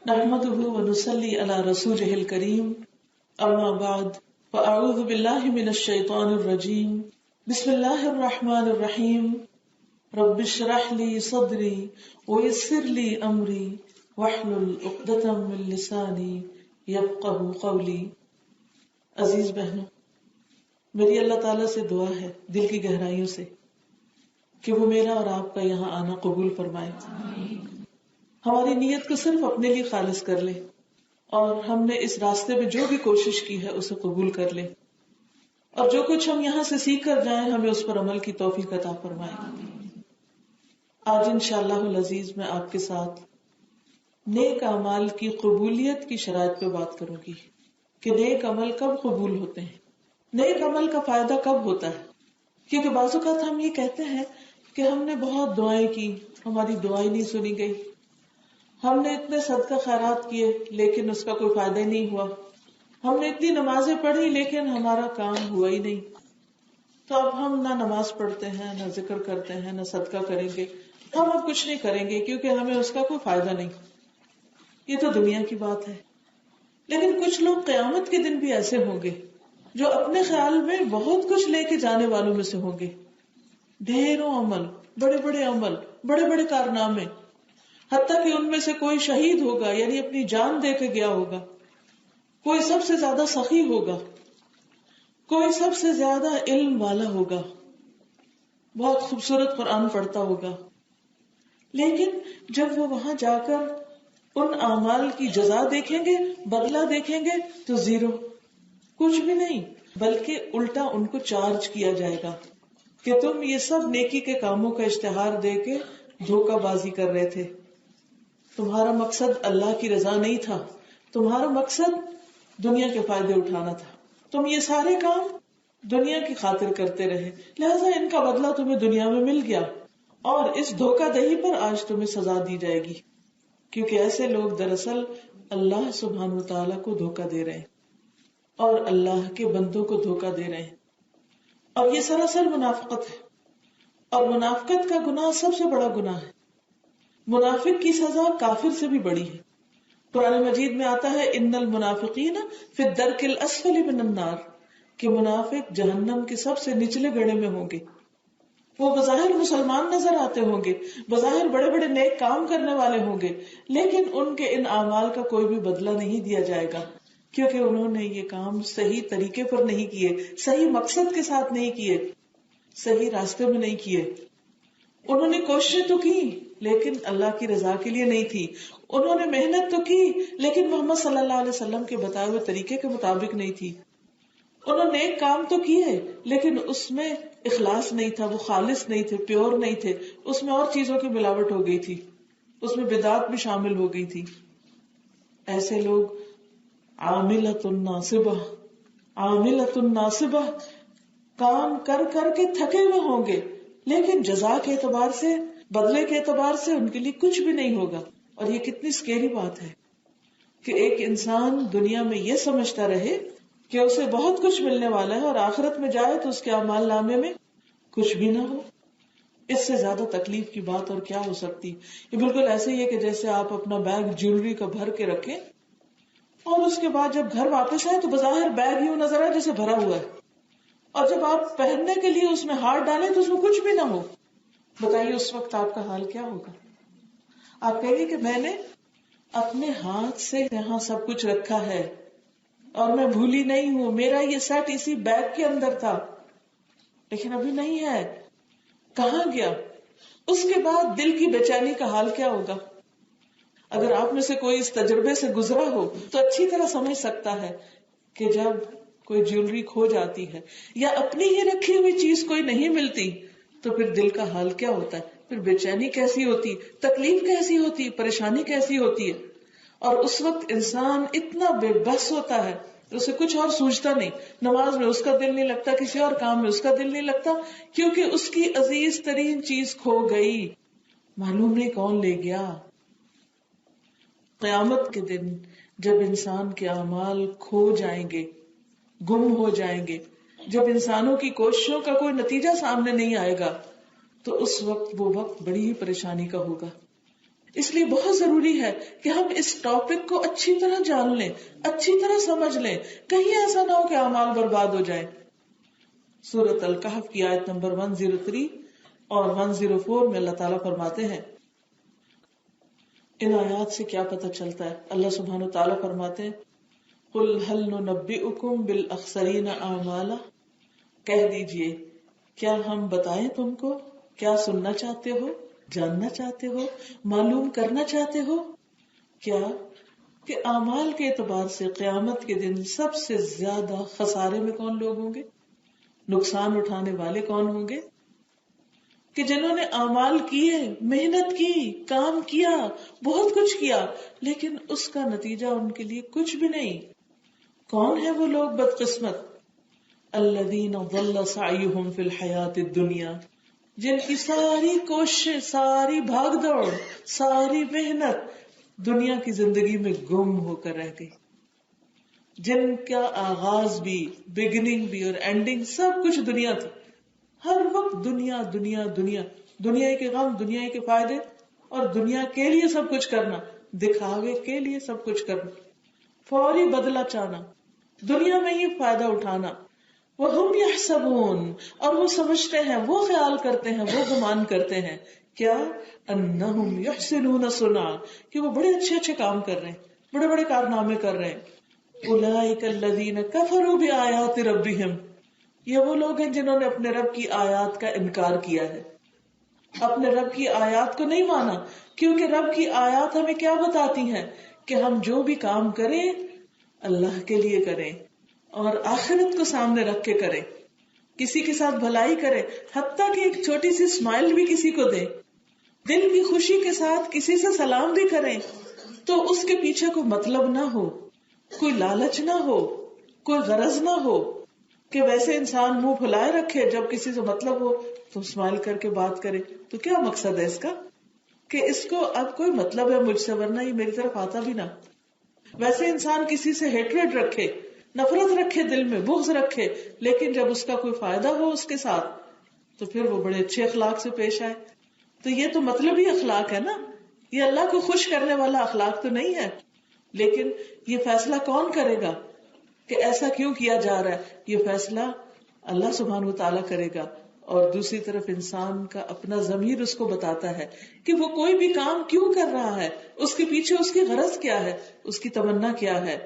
نحمده ونصلي على رسوله الكريم اما بعد فاعوذ بالله من الشيطان الرجيم بسم الله الرحمن الرحيم رب اشرح لي صدري ويسر لي امري واحلل عقدة من لساني يفقهوا قولي. عزیز بہنوں، میری اللہ تعالیٰ سے دعا ہے دل کی گہرائیوں سے کہ وہ میرا اور آپ کا یہاں آنا قبول فرمائے، ہماری نیت کو صرف اپنے لیے خالص کر لے اور ہم نے اس راستے میں جو بھی کوشش کی ہے اسے قبول کر لے، اور جو کچھ ہم یہاں سے سیکھ کر جائیں ہمیں اس پر عمل کی توفیق عطا فرمائے. آج انشاءاللہ العزیز میں آپ کے ساتھ نیک اعمال کی قبولیت کی شرائط پہ بات کروں گی کہ نیک عمل کب قبول ہوتے ہیں، نیک عمل کا فائدہ کب ہوتا ہے. کیونکہ بعض اوقات ہم یہ کہتے ہیں کہ ہم نے بہت دعائیں کی، ہماری دعائیں نہیں سنی گئی، ہم نے اتنے صدقہ خیرات کیے لیکن اس کا کوئی فائدہ ہی نہیں ہوا، ہم نے اتنی نمازیں پڑھی لیکن ہمارا کام ہوا ہی نہیں. تو اب ہم نہ نماز پڑھتے ہیں، نہ ذکر کرتے ہیں، نہ صدقہ کریں گے، ہم اب کچھ نہیں کریں گے کیونکہ ہمیں اس کا کوئی فائدہ نہیں. یہ تو دنیا کی بات ہے. لیکن کچھ لوگ قیامت کے دن بھی ایسے ہوں گے جو اپنے خیال میں بہت کچھ لے کے جانے والوں میں سے ہوں گے، ڈھیروں عمل، بڑے بڑے عمل، بڑے بڑے کارنامے، حتیٰ کہ ان میں سے کوئی شہید ہوگا یعنی اپنی جان دے کے گیا ہوگا، کوئی سب سے زیادہ سخی ہوگا، کوئی سب سے زیادہ علم والا ہوگا، بہت خوبصورت قرآن پڑھتا ہوگا. لیکن جب وہ وہاں جا کر ان اعمال کی جزا دیکھیں گے، بدلہ دیکھیں گے تو زیرو، کچھ بھی نہیں، بلکہ الٹا ان کو چارج کیا جائے گا کہ تم یہ سب نیکی کے کاموں کا اشتہار دے کے دھوکہ بازی کر رہے تھے، تمہارا مقصد اللہ کی رضا نہیں تھا، تمہارا مقصد دنیا کے فائدے اٹھانا تھا، تم یہ سارے کام دنیا کی خاطر کرتے رہے، لہذا ان کا بدلہ تمہیں دنیا میں مل گیا اور اس دھوکہ دہی پر آج تمہیں سزا دی جائے گی. کیونکہ ایسے لوگ دراصل اللہ سبحانہ وتعالیٰ کو دھوکہ دے رہے ہیں اور اللہ کے بندوں کو دھوکہ دے رہے ہیں، اور یہ سراسر منافقت ہے. اور منافقت کا گناہ سب سے بڑا گناہ ہے. منافق کی سزا کافر سے بھی بڑی ہے. قرآن مجید میں آتا ہے ان المنافقین فی الدرک الاسفل من النار، کہ منافق جہنم کے سب سے نچلے گڑھے میں ہوں گے. وہ بظاہر مسلمان نظر آتے ہوں گے، بظاہر بڑے بڑے نیک کام کرنے والے ہوں گے، لیکن ان کے ان اعمال کا کوئی بھی بدلہ نہیں دیا جائے گا، کیونکہ انہوں نے یہ کام صحیح طریقے پر نہیں کیے، صحیح مقصد کے ساتھ نہیں کیے، صحیح راستے میں نہیں کیے. انہوں نے کوششیں تو کی لیکن اللہ کی رضا کے لیے نہیں تھی، انہوں نے محنت تو کی لیکن محمد صلی اللہ علیہ وسلم کے بتائے ہوئے طریقے کے مطابق نہیں تھی. انہوں نے ایک کام تو کیے لیکن اس میں اخلاص نہیں تھا، وہ خالص نہیں تھے، پیور نہیں تھے، اس میں اور چیزوں کی ملاوٹ ہو گئی تھی، اس میں بدعات بھی شامل ہو گئی تھی. ایسے لوگ عاملۃ ناصبہ، عاملۃ ناصبہ، کام کر کر کے تھکے ہوئے ہوں گے لیکن جزا کے اعتبار سے، بدلے کے اعتبار سے ان کے لیے کچھ بھی نہیں ہوگا. اور یہ کتنی سکیری بات ہے کہ ایک انسان دنیا میں یہ سمجھتا رہے کہ اسے بہت کچھ ملنے والا ہے اور آخرت میں جائے تو اس کے اعمال نامے میں کچھ بھی نہ ہو. اس سے زیادہ تکلیف کی بات اور کیا ہو سکتی. یہ بالکل ایسے ہی ہے کہ جیسے آپ اپنا بیگ جیولری کا بھر کے رکھیں اور اس کے بعد جب گھر واپس آئے تو بظاہر بیگ یوں نظر آئے جیسے بھرا ہوا ہے، اور جب آپ پہننے کے لیے اس میں ہاتھ ڈالیں تو اس میں کچھ بھی نہ ہو. بتائیے اس وقت آپ کا حال کیا ہوگا؟ آپ کہیں گے کہ میں نے اپنے ہاتھ سے یہاں سب کچھ رکھا ہے اور میں بھولی نہیں ہوں، میرا یہ سیٹ اسی بیگ کے اندر تھا، لیکن ابھی نہیں ہے، کہاں گیا؟ اس کے بعد دل کی بے چینی کا حال کیا ہوگا؟ اگر آپ میں سے کوئی اس تجربے سے گزرا ہو تو اچھی طرح سمجھ سکتا ہے کہ جب کوئی جیولری کھو جاتی ہے یا اپنی ہی رکھی ہوئی چیز کوئی نہیں ملتی تو پھر دل کا حال کیا ہوتا ہے، پھر بے چینی کیسی ہوتی، تکلیف کیسی ہوتی، پریشانی کیسی ہوتی ہے. اور اس وقت انسان اتنا بے بس ہوتا ہے، اسے کچھ اور سوچتا نہیں، نماز میں اس کا دل نہیں لگتا، کسی اور کام میں اس کا دل نہیں لگتا، کیونکہ اس کی عزیز ترین چیز کھو گئی، معلوم نہیں کون لے گیا. قیامت کے دن جب انسان کے اعمال کھو جائیں گے، گم ہو جائیں گے، جب انسانوں کی کوششوں کا کوئی نتیجہ سامنے نہیں آئے گا تو اس وقت وہ وقت بڑی ہی پریشانی کا ہوگا. اس لیے بہت ضروری ہے کہ ہم اس ٹاپک کو اچھی طرح جان لیں، اچھی طرح سمجھ لیں، کہیں ایسا نہ ہو کہ اعمال برباد ہو جائیں۔ سورۃ الکہف کی آیت نمبر 103 اور 104 میں اللہ تعالیٰ فرماتے ہیں، ان آیات سے کیا پتہ چلتا ہے؟ اللہ سبحانہ تعالیٰ فرماتے ہیں، قل هل ننبئکم بالاخسرین اعمالا، کہہ دیجئے کیا ہم بتائیں تم کو؟ کیا سننا چاہتے ہو، جاننا چاہتے ہو، معلوم کرنا چاہتے ہو؟ کیا کہ اعمال کے اعتبار سے قیامت کے دن سب سے زیادہ خسارے میں کون لوگ ہوں گے، نقصان اٹھانے والے کون ہوں گے؟ کہ جنہوں نے اعمال کیے، محنت کی، کام کیا، بہت کچھ کیا، لیکن اس کا نتیجہ ان کے لیے کچھ بھی نہیں۔ کون ہے وہ لوگ بدقسمت؟ الذین ضل سعیہم فی الحیاۃ الدنیا، جن کی ساری کوشش، ساری بھاگ دوڑ، ساری محنت دنیا کی زندگی میں گم ہو کر رہ گئی، جن کا آغاز بھی، بگننگ بھی اور اینڈنگ سب کچھ دنیا تھی، ہر وقت دنیا دنیا دنیا، دنیا کے غم، دنیا کے فائدے اور دنیا کے لیے سب کچھ کرنا، دکھاوے کے لیے سب کچھ کرنا، فوری بدلہ چاہنا، دنیا میں ہی فائدہ اٹھانا۔ وَهُمْ يَحْسَبُونَ، اور وہ سمجھتے ہیں، وہ خیال کرتے ہیں، وہ گمان کرتے ہیں، کیا أَنَّهُمْ يُحْسِنُونَ صُنْعًا، کہ وہ بڑے اچھے اچھے کام کر رہے ہیں، بڑے بڑے کارنامے کر رہے ہیں۔ أُولَئِكَ الَّذِينَ كَفَرُوا بِآيَاتِ رَبِّهِمْ، یہ وہ لوگ ہیں جنہوں نے اپنے رب کی آیات کا انکار کیا ہے، اپنے رب کی آیات کو نہیں مانا، کیونکہ رب کی آیات ہمیں کیا بتاتی ہیں کہ ہم جو بھی کام کریں اللہ کے لیے کریں اور آخرت کو سامنے رکھ کے کریں، کسی کے ساتھ بھلائی کریں، حتیٰ کہ ایک چھوٹی سی اسمائل بھی کسی کو دیں، دل کی خوشی کے ساتھ کسی سے سلام بھی کریں، تو اس کے پیچھے کوئی مطلب نہ ہو، کوئی لالچ نہ ہو، کوئی غرض نہ ہو کہ ویسے انسان منہ پھلائے رکھے، جب کسی سے مطلب ہو تو اسمائل کر کے بات کرے، تو کیا مقصد ہے اس کا کہ اس کو اب کوئی مطلب ہے مجھ سے، ورنہ یہ میری طرف آتا بھی نہ۔ ویسے انسان کسی سے ہیٹریڈ رکھے، نفرت رکھے، دل میں بغض رکھے، لیکن جب اس کا کوئی فائدہ ہو اس کے ساتھ تو پھر وہ بڑے اچھے اخلاق سے پیش آئے، تو یہ تو مطلب ہی اخلاق ہے نا، یہ اللہ کو خوش کرنے والا اخلاق تو نہیں ہے۔ لیکن یہ فیصلہ کون کرے گا کہ ایسا کیوں کیا جا رہا ہے؟ یہ فیصلہ اللہ سبحانہ وتعالیٰ کرے گا، اور دوسری طرف انسان کا اپنا ضمیر اس کو بتاتا ہے کہ وہ کوئی بھی کام کیوں کر رہا ہے، اس کے پیچھے اس کی غرض کیا ہے، اس کی تمنا کیا ہے۔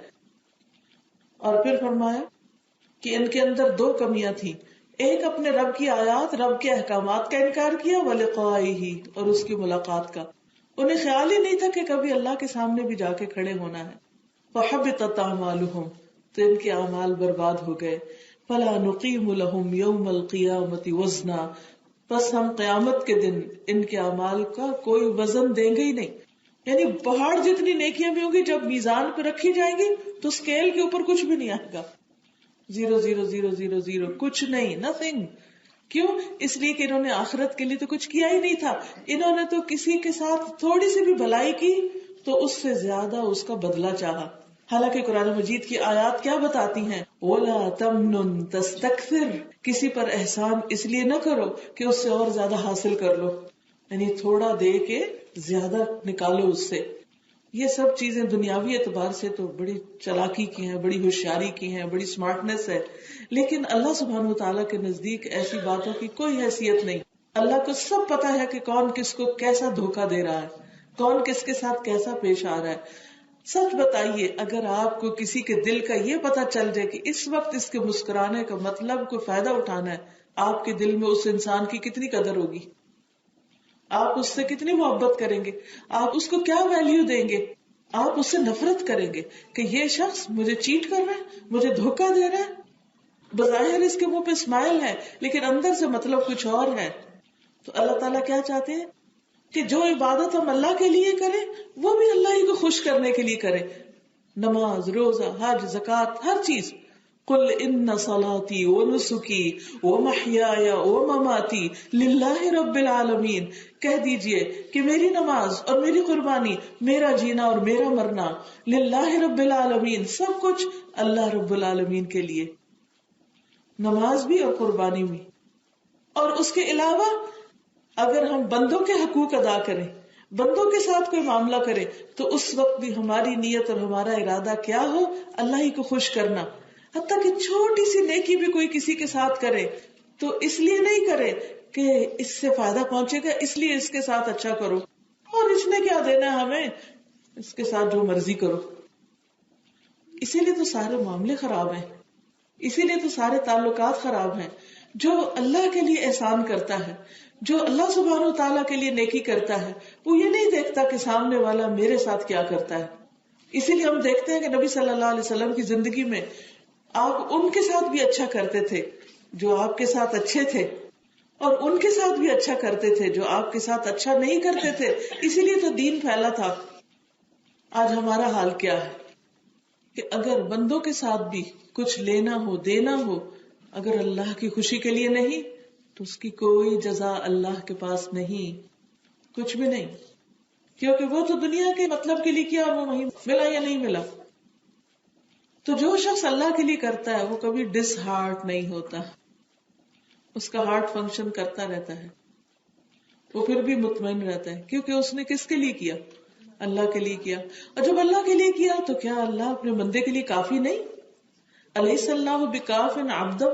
اور پھر فرمایا کہ ان کے اندر دو کمیاں تھیں، ایک اپنے رب کی آیات، رب کے احکامات کا انکار کیا، وَلِقَائِهِ، اور اس کی ملاقات کا، انہیں خیال ہی نہیں تھا کہ کبھی اللہ کے سامنے بھی جا کے کھڑے ہونا ہے۔ فَحَبِطَتْ أَعْمَالُهُمْ، تو ان کے اعمال برباد ہو گئے۔ فَلَا نُقِيمُ لَهُمْ يَوْمَ الْقِيَامَةِ وَزْنًا، بس ہم قیامت کے دن ان کے اعمال کا کوئی وزن دیں گے ہی نہیں، یعنی پہاڑ جتنی نیکیاں بھی ہوں گی جب میزان پہ رکھی جائیں گی تو اسکیل کے اوپر کچھ بھی نہیں آئے گا، 0.00000 کچھ نہیں، نتھنگ۔ کیوں؟ اس لیے کہ انہوں نے آخرت کے لیے تو کچھ کیا ہی نہیں تھا، انہوں نے تو کسی کے ساتھ تھوڑی سی بھی بھلائی کی تو اس سے زیادہ اس کا بدلہ چاہا۔ حالانکہ قرآن مجید کی آیات کیا بتاتی ہیں؟ وَلَا تَمْنُن تَسْتَكْثِرْ، کسی پر احسان اس لیے نہ کرو کہ اس سے اور زیادہ حاصل کر لو، یعنی تھوڑا دے کے زیادہ نکالو اس سے۔ یہ سب چیزیں دنیاوی اعتبار سے تو بڑی چالاکی کی ہیں، بڑی ہوشیاری کی ہیں، بڑی سمارٹنیس ہے، لیکن اللہ سبحانہ وتعالیٰ کے نزدیک ایسی باتوں کی کوئی حیثیت نہیں۔ اللہ کو سب پتا ہے کہ کون کس کو کیسا دھوکہ دے رہا ہے، کون کس کے ساتھ کیسا پیش آ رہا ہے۔ سچ بتائیے، اگر آپ کو کسی کے دل کا یہ پتا چل جائے کہ اس وقت اس کے مسکرانے کا مطلب کوئی فائدہ اٹھانا ہے، آپ کے دل میں اس انسان کی کتنی قدر ہوگی، آپ اس سے کتنی محبت کریں گے، آپ اس کو کیا ویلیو دیں گے، آپ اس سے نفرت کریں گے کہ یہ شخص مجھے چیٹ کر رہا ہے، مجھے دھوکہ دے رہا ہے، بظاہر اس کے منہ پہ اسمائل ہے لیکن اندر سے مطلب کچھ اور ہے۔ تو اللہ تعالیٰ کیا چاہتے ہیں کہ جو عبادت ہم اللہ کے لیے کریں وہ بھی اللہ ہی کو خوش کرنے کے لیے کریں، نماز، روزہ، حج، زکوٰۃ، ہر چیز۔ قل ان صلاتي ونسكي ومحياي ومماتي لله رب العالمین، کہہ دیجئے کہ میری نماز اور میری قربانی، میرا جینا اور میرا مرنا، للہ رب العالمین، سب کچھ اللہ رب العالمین کے لیے، نماز بھی اور قربانی بھی۔ اور اس کے علاوہ اگر ہم بندوں کے حقوق ادا کریں، بندوں کے ساتھ کوئی معاملہ کرے تو اس وقت بھی ہماری نیت اور ہمارا ارادہ کیا ہو؟ اللہ ہی کو خوش کرنا. حتیٰ کہ چھوٹی سی نیکی بھی کوئی کسی کے ساتھ کرے تو اس لیے نہیں کرے کہ اس سے فائدہ پہنچے گا اس لیے اس کے ساتھ اچھا کرو، اور اس نے کیا دینا ہے ہمیں، اس کے ساتھ جو مرضی کرو. اسی لیے تو سارے معاملے خراب ہیں، اسی لیے تو سارے تعلقات خراب ہیں. جو اللہ کے لیے احسان کرتا ہے، جو اللہ سبحانہ و تعالیٰ کے لیے نیکی کرتا ہے، وہ یہ نہیں دیکھتا کہ سامنے والا میرے ساتھ کیا کرتا ہے. اسی لیے ہم دیکھتے ہیں کہ نبی صلی اللہ علیہ وسلم کی زندگی میں آپ ان کے ساتھ بھی اچھا کرتے تھے جو آپ کے ساتھ اچھے تھے، اور ان کے ساتھ بھی اچھا کرتے تھے جو آپ کے ساتھ اچھا نہیں کرتے تھے. اسی لیے تو دین پھیلا تھا. آج ہمارا حال کیا ہے کہ اگر بندوں کے ساتھ بھی کچھ لینا ہو دینا ہو، اگر اللہ کی خوشی کے لیے نہیں تو اس کی کوئی جزا اللہ کے پاس نہیں، کچھ بھی نہیں. کیونکہ وہ تو دنیا کے مطلب کے لیے کیا اور وہ وہیں ملا یا نہیں ملا. تو جو شخص اللہ کے لیے کرتا ہے وہ کبھی ڈس ہارٹ نہیں ہوتا، اس کا ہارٹ فنکشن کرتا رہتا ہے، وہ پھر بھی مطمئن رہتا ہے کیونکہ اس نے کس کے لیے کیا؟ اللہ کے لیے کیا. اور جب اللہ کے لیے کیا تو کیا اللہ اپنے بندے کے لیے کافی نہیں؟ الیس اللہ بکاف عبدہ،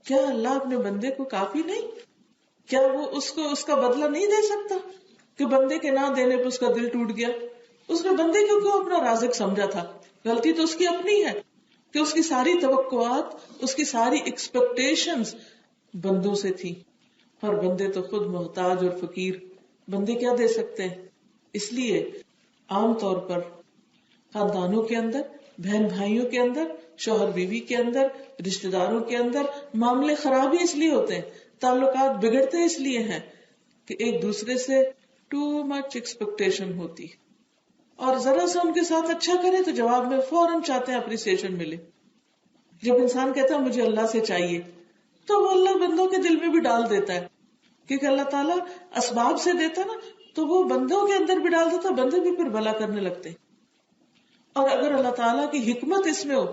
کیا اللہ اپنے بندے کو کافی نہیں؟ کیا وہ اس کو اس کا بدلہ نہیں دے سکتا کہ بندے کے نہ دینے پہ اس کا دل ٹوٹ گیا؟ اس نے بندے کو کیوں اپنا رازق سمجھا تھا؟ غلطی تو اس کی اپنی ہے کہ اس کی ساری توقعات، اس کی ساری ایکسپیکٹیشنز بندوں سے تھی، اور بندے تو خود محتاج اور فقیر. بندے کیا دے سکتے ہیں؟ اس لیے عام طور پر خاندانوں کے اندر، بہن بھائیوں کے اندر، شوہر بیوی کے اندر، رشتہ داروں کے اندر معاملے خراب ہی اس لیے ہوتے ہیں، تعلقات بگڑتے اس لیے ہیں کہ ایک دوسرے سے ٹو مچ ایکسپیکٹیشن ہوتی، اور ذرا سا ان کے ساتھ اچھا کرے تو جواب میں فوراً چاہتے ہیں اپریسیشن ملے. جب انسان کہتا ہے مجھے اللہ سے چاہیے تو وہ اللہ بندوں کے دل میں بھی ڈال دیتا ہے، کیونکہ اللہ تعالیٰ اسباب سے دیتا نا تو وہ بندوں کے اندر بھی ڈال دیتا، بندے بھی پھر بھلا کرنے لگتے. اور اگر اللہ تعالیٰ کی حکمت اس میں ہو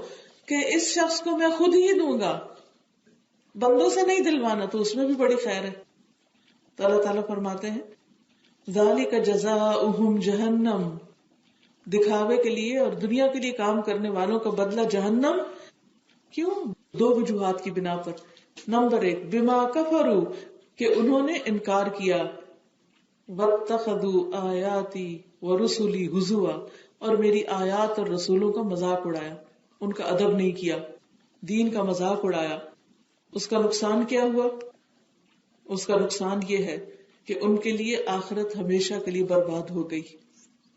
کہ اس شخص کو میں خود ہی دوں گا، بندوں سے نہیں دلوانا، تو اس میں بھی بڑی خیر ہے. تو اللہ تعالیٰ فرماتے ہیں ذالک جزاؤہم جہنم، دکھاوے کے لیے اور دنیا کے لیے کام کرنے والوں کا بدلہ جہنم. کیوں؟ دو وجوہات کی بنا پر. نمبر 1، بما کفروا، کہ انہوں نے انکار کیا، واتخذوا آیاتی ورسلی ہزوا، اور میری آیات اور رسولوں کا مذاق اڑایا، ان کا ادب نہیں کیا، دین کا مذاق اڑایا. اس کا نقصان کیا ہوا؟ اس کا نقصان یہ ہے کہ ان کے لیے آخرت ہمیشہ کے لیے برباد ہو گئی.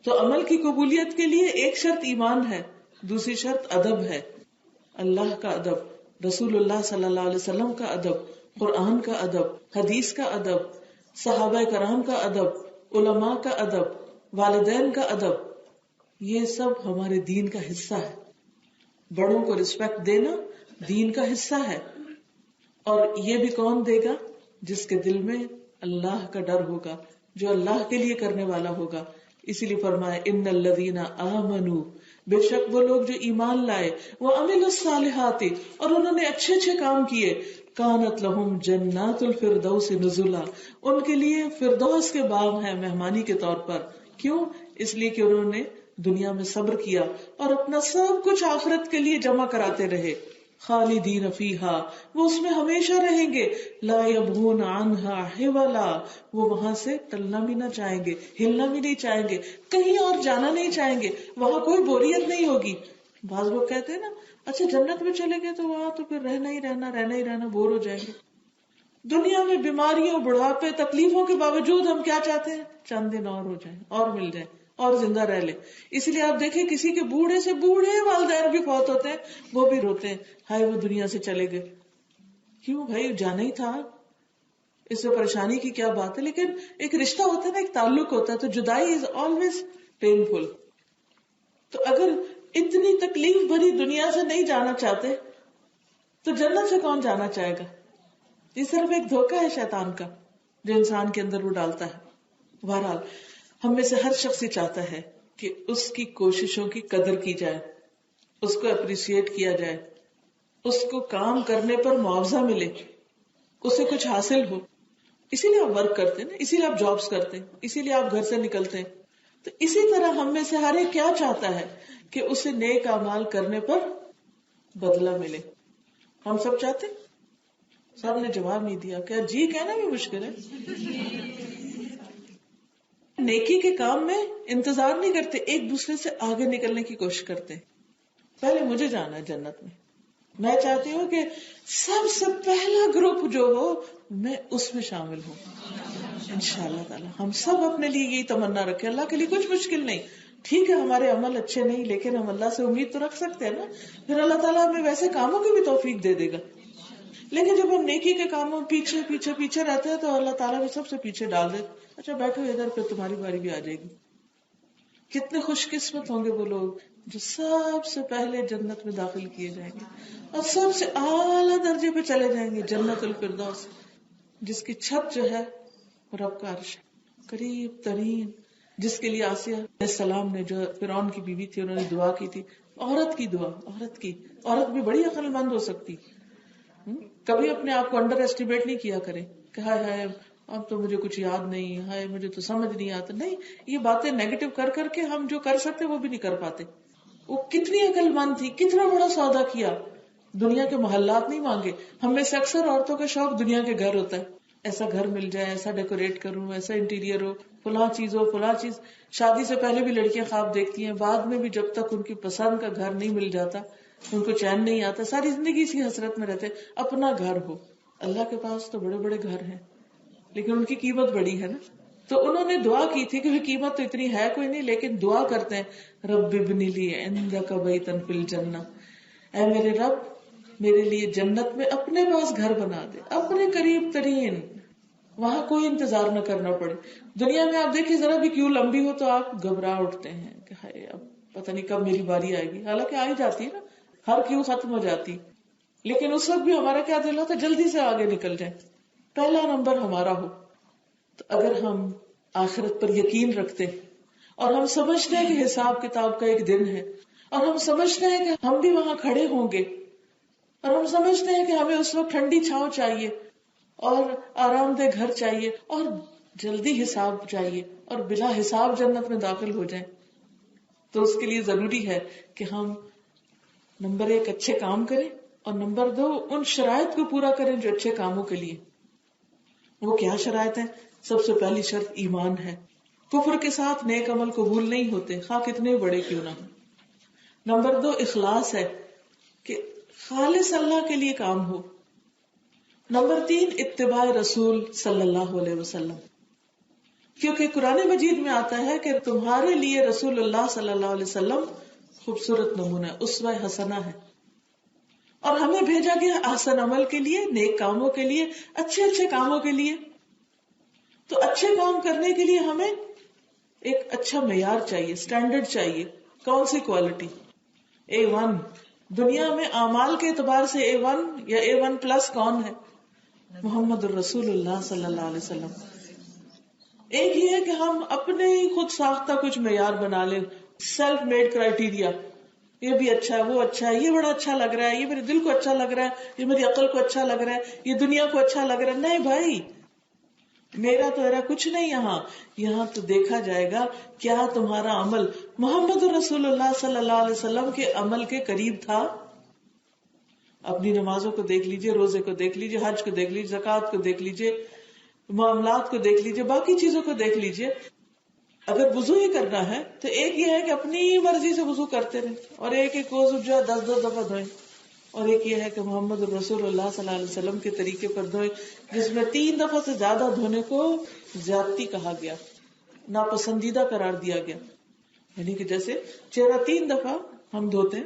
تو عمل کی قبولیت کے لیے ایک شرط ایمان ہے، دوسری شرط ادب ہے. اللہ کا ادب، رسول اللہ صلی اللہ علیہ وسلم کا ادب، قرآن کا ادب، حدیث کا ادب، صحابہ کرام کا ادب، علماء کا ادب، والدین کا ادب، یہ سب ہمارے دین کا حصہ ہے. بڑوں کو رسپیکٹ دینا دین کا حصہ ہے. اور یہ بھی کون دے گا؟ جس کے دل میں اللہ کا ڈر ہوگا، جو اللہ کے لیے کرنے والا ہوگا. اسی لیے فرمایا ان الذین آمنوا، بے شک وہ لوگ جو ایمان لائے، وعملوا الصالحات، اور انہوں نے اچھے اچھے کام کیے، کانت لہم جنات الفردوس نزلا، ان کے لیے فردوس کے باغ ہیں مہمانی کے طور پر. کیوں؟ اس لیے کہ انہوں نے دنیا میں صبر کیا اور اپنا سب کچھ آخرت کے لیے جمع کراتے رہے. خالدین فیہا، وہ اس میں ہمیشہ رہیں گے. لا یبغون عنہا حولا، وہ وہاں سے ٹلنا بھی نہ چاہیں گے، ہلنا بھی نہیں چاہیں گے، کہیں اور جانا نہیں چاہیں گے، وہاں کوئی بوریت نہیں ہوگی. بعض لوگ کہتے ہیں نا اچھا جنت میں چلے گئے تو وہاں تو پھر رہنا ہی رہنا بور ہو جائیں گے. دنیا میں بیماریوں، بڑھاپے، تکلیفوں کے باوجود ہم کیا چاہتے ہیں؟ چند دن اور ہو جائیں، اور مل جائیں، اور زندہ رہ لے. اس لیے آپ دیکھیں کسی کے بوڑھے سے بوڑھے والدین بھی فوت ہوتے ہیں، وہ بھی روتے ہیں، ہائے وہ دنیا سے چلے گئے. کیوں بھائی؟ جانا ہی تھا، اس میں پریشانی کی کیا بات ہے؟ لیکن ایک رشتہ ہوتا ہے نا، ایک تعلق ہوتا ہے، تو جدائی از آلویز پینفل. تو اگر اتنی تکلیف بھری دنیا سے نہیں جانا چاہتے تو جنت سے کون جانا چاہے گا؟ یہ صرف ایک دھوکہ ہے شیطان کا جو انسان کے اندر وہ ڈالتا ہے. بہرحال ہم میں سے ہر شخص یہ چاہتا ہے کہ اس کی کوششوں کی قدر کی جائے، اس کو اپریشیٹ کیا جائے، اس کو کام کرنے پر معاوضہ ملے، اسے کچھ حاصل ہو. اسی لیے آپ ورک کرتے ہیں نا, اسی لیے آپ جابس کرتے ہیں, اسی لیے آپ گھر سے نکلتے ہیں. تو اسی طرح ہم میں سے ہر ایک کیا چاہتا ہے کہ اسے نیک اعمال کرنے پر بدلہ ملے. ہم سب چاہتے ہیں. سب نے جواب نہیں دیا. کیا جی کہنا بھی مشکل ہے. نیکی کے کام میں انتظار نہیں کرتے, ایک دوسرے سے آگے نکلنے کی کوشش کرتے ہیں. پہلے مجھے جانا ہے جنت میں چاہتی ہوں کہ سب سے پہلا گروپ جو ہو میں اس میں شامل ہوں انشاءاللہ تعالی. ہم سب اپنے لیے یہی تمنا رکھیں. اللہ کے لیے کچھ مشکل نہیں. ٹھیک ہے ہمارے عمل اچھے نہیں, لیکن ہم اللہ سے امید تو رکھ سکتے ہیں نا, پھر اللہ تعالیٰ ہمیں ویسے کاموں کی بھی توفیق دے دے گا. لیکن جب ہم نیکی کے کاموں پیچھے پیچھے پیچھے رہتے ہیں تو اللہ تعالیٰ بھی سب سے پیچھے ڈال دے. اچھا بیٹھو ادھر, پھر تمہاری باری بھی آ جائے گی. کتنے خوش قسمت ہوں گے وہ لوگ جو سب سے پہلے جنت میں داخل کیے جائیں گے اور سب سے اعلیٰ درجے پہ چلے جائیں گے, جنت الفردوس, جس کی چھت جو ہے رب کا عرش ہے, قریب ترین, جس کے لیے آسیہ علیہ السلام نے, جو فرعون کی بیوی تھی, انہوں نے دعا کی تھی. عورت کی دعا, عورت بھی بڑی عقل مند ہو سکتی. کبھی اپنے آپ کو انڈر ایسٹیمیٹ نہیں کیا کرے کہ ہائے ہائے اب تو مجھے کچھ یاد نہیں, ہائے مجھے تو سمجھ نہیں آتا. نہیں, یہ باتیں نیگیٹو کر کر کے ہم جو کر سکتے وہ بھی نہیں کر پاتے. وہ کتنی عقل مند تھی, کتنا بڑا سودا کیا, دنیا کے محلات نہیں مانگے. ہم میں سے اکثر عورتوں کا شوق دنیا کے گھر ہوتا ہے, ایسا گھر مل جائے, ایسا ڈیکوریٹ کروں, ایسا انٹیریئر ہو, فلاں چیز ہو, فلاں چیز. شادی سے پہلے بھی لڑکیاں خواب دیکھتی ہیں, بعد میں بھی جب تک ان کی پسند کا گھر نہیں مل جاتا ان کو چین نہیں آتا, ساری زندگی اسی حسرت میں رہتے. اپنا گھر ہو. اللہ کے پاس تو بڑے بڑے گھر ہیں لیکن ان کی قیمت بڑی ہے نا. تو انہوں نے دعا کی تھی کہ قیمت تو اتنی ہے کوئی نہیں, لیکن دعا کرتے ہیں رب ابن لی عندک بیتا فی الجنہ, اے میرے رب میرے لیے جنت میں اپنے پاس گھر بنا دے, اپنے قریب ترین, وہاں کوئی انتظار نہ کرنا پڑے. دنیا میں آپ دیکھیں ذرا بھی کیوں لمبی ہو تو آپ گھبرا اٹھتے ہیں کہ ہائے اب پتہ نہیں کب میری باری آئے گی, حالانکہ آ ہی جاتی ہے نا, ہر کیوں ختم ہو جاتی. لیکن اس وقت بھی ہمارا کیا دل ہوتا ہے جلدی سے آگے نکل جائیں, پہلا نمبر ہمارا ہو. تو اگر ہم آخرت پر یقین رکھتے اور ہم سمجھتے ہیں کہ حساب کتاب کا ایک دن ہے, اور ہم سمجھتے ہیں کہ ہم بھی وہاں کھڑے ہوں گے, اور ہم سمجھتے ہیں کہ ہمیں اس وقت ٹھنڈی چھاؤں چاہیے اور آرام دہ گھر چاہیے اور جلدی حساب چاہیے اور بلا حساب جنت میں داخل ہو جائیں, تو اس کے لیے ضروری ہے کہ ہم نمبر 1 اچھے کام کریں, اور نمبر 2 ان شرائط کو پورا کریں جو اچھے کاموں کے لیے. وہ کیا شرائط ہیں؟ سب سے پہلی شرط ایمان ہے. کفر کے ساتھ نیک عمل قبول نہیں ہوتے, خواہ کتنے بڑے کیوں نہ ہو. نمبر 2 اخلاص ہے کہ خالص اللہ کے لیے کام ہو. نمبر 3 اتباع رسول صلی اللہ علیہ وسلم, کیونکہ قرآن مجید میں آتا ہے کہ تمہارے لیے رسول اللہ صلی اللہ علیہ وسلم خوبصورت نمونہ, اسوہ حسنہ ہے, اور ہمیں بھیجا گیا احسن عمل کے لیے, نیک کاموں کے لیے, اچھے اچھے کاموں کے لیے. تو اچھے کام کرنے کے لیے ہمیں ایک اچھا معیار چاہیے, اسٹینڈرڈ چاہیے. کون سی کوالٹی؟ A1. دنیا میں اعمال کے اعتبار سے A1 یا A1+ کون ہے؟ محمد الرسول اللہ صلی اللہ علیہ وسلم. ایک یہ ہے کہ ہم اپنے ہی خود ساختہ کچھ معیار بنا لیں, سیلف میڈ کرائٹیریا, یہ بھی اچھا ہے, وہ اچھا ہے, یہ بڑا اچھا لگ رہا ہے, یہ میرے دل کو اچھا لگ رہا ہے, یہ میری عقل کو اچھا لگ رہا ہے, یہ دنیا کو اچھا لگ رہا ہے. نہیں بھائی, میرا تو ایرا کچھ نہیں. یہاں تو دیکھا جائے گا کیا تمہارا عمل محمد رسول اللہ صلی اللہ علیہ وسلم کے عمل کے قریب تھا. اپنی نمازوں کو دیکھ لیجئے, روزے کو دیکھ لیجئے, حج کو دیکھ لیجئے, زکوٰۃ کو دیکھ لیجئے, معاملات کو دیکھ لیجئے, باقی چیزوں کو دیکھ لیجئے. اگر وضو ہی کرنا ہے تو ایک یہ ہے کہ اپنی مرضی سے وضو کرتے رہیں, اور ایک وضو جو ہے 10 دفعہ دھوئیں, اور ایک یہ ہے کہ محمد رسول اللہ صلی اللہ علیہ وسلم کے طریقے پر دھوئیں, جس میں 3 دفعہ سے زیادہ دھونے کو زیادتی کہا گیا, ناپسندیدہ قرار دیا گیا. یعنی کہ جیسے چہرہ 3 دفعہ ہم دھوتے ہیں,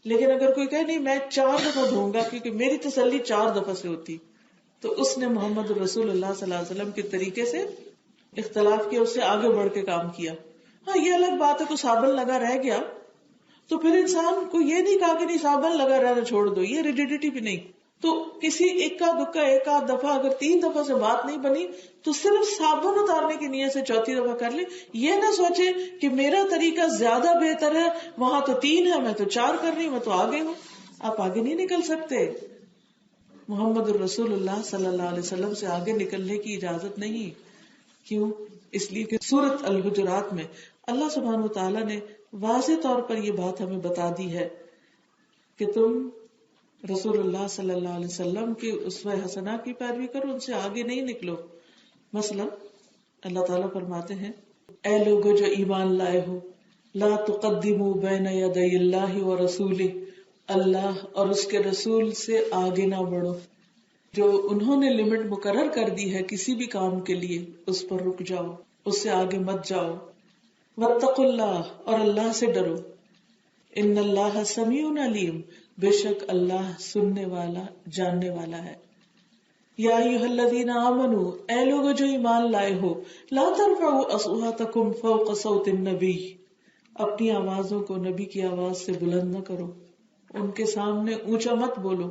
لیکن اگر کوئی کہے نہیں میں 4 دفعہ دھوؤں گا کیونکہ میری تسلی 4 دفعہ سے ہوتی, تو اس نے محمد رسول اللہ صلی اللہ علیہ وسلم کے طریقے سے اختلاف کیا, اس سے آگے بڑھ کے کام کیا. ہاں یہ الگ بات ہے کہ صابن لگا رہ گیا تو پھر انسان کو یہ نہیں کہا کہ نہیں صابن لگا رہنا چھوڑ دو, یہ ریجیڈیٹی بھی نہیں. تو کسی اکا دکا ایک آدھ دفعہ اگر 3 دفعہ سے بات نہیں بنی تو صرف صابن اتارنے کی نیت سے 4تھی دفعہ کر لے. یہ نہ سوچے کہ میرا طریقہ زیادہ بہتر ہے, وہاں تو 3 ہے میں تو 4 کر رہی ہوں, میں تو آگے ہوں. آپ آگے نہیں نکل سکتے. محمد الرسول اللہ صلی اللہ علیہ وسلم سے آگے نکلنے کی اجازت نہیں. کیوں؟ اس لیے کہ سورۃ الحجرات میں اللہ سبحانہ وتعالیٰ نے واضح طور پر یہ بات ہمیں بتا دی ہے کہ تم رسول اللہ صلی اللہ علیہ وسلم کی اسوہ حسنہ کی پیروی کرو، ان سے آگے نہیں نکلو. مثلا اللہ تعالیٰ فرماتے ہیں اے لوگو جو ایمان لائے ہو، لا تقدموا بین یدی اللہ ورسولہ، اللہ اور اس کے رسول سے آگے نہ بڑھو. جو انہوں نے لمٹ مقرر کر دی ہے کسی بھی کام کے لیے اس پر رک جاؤ، اس سے آگے مت جاؤ. واتقوا اللہ، اور اللہ سے ڈرو. ان اللہ سمیع علیم، بے شک اللہ سننے والا جاننے والا ہے. یا ایھا الذین آمنوا، اے لوگو جو ایمان لائے ہو، لا ترفعوا اصواتکم فوق صوت النبی، اپنی آوازوں کو نبی کی آواز سے بلند نہ کرو، ان کے سامنے اونچا مت بولو.